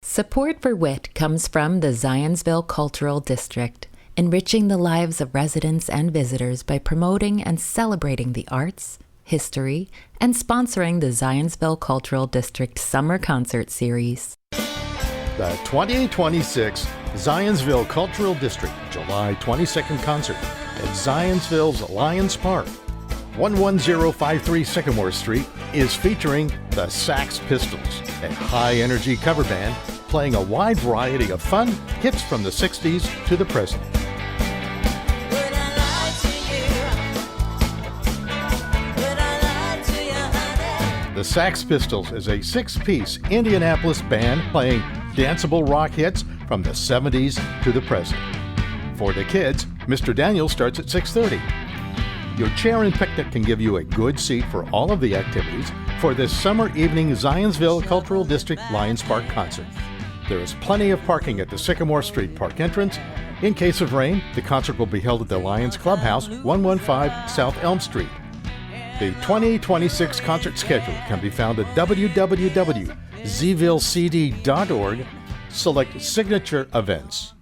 Support for WIT comes from the Zionsville Cultural District, enriching the lives of residents and visitors by promoting and celebrating the arts, history, and sponsoring the Zionsville Cultural District Summer Concert Series. The 2026 Zionsville Cultural District July 22nd concert at Zionsville's Lions Park, 11053 Sycamore Street, is featuring the Sax Pistols, a high-energy cover band playing a wide variety of fun hits from the 60s to the present. The Sax Pistols is a 6-piece Indianapolis band playing danceable rock hits from the 70s to the present. For the kids, Mr. Daniel starts at 6:30. Your chair and picnic can give you a good seat for all of the activities for this summer evening Zionsville Cultural District Lions Park concert. There is plenty of parking at the Sycamore Street Park entrance. In case of rain, the concert will be held at the Lions Clubhouse, 115 South Elm Street. The 2026 concert schedule can be found at www.zvillecd.org. Select Signature Events.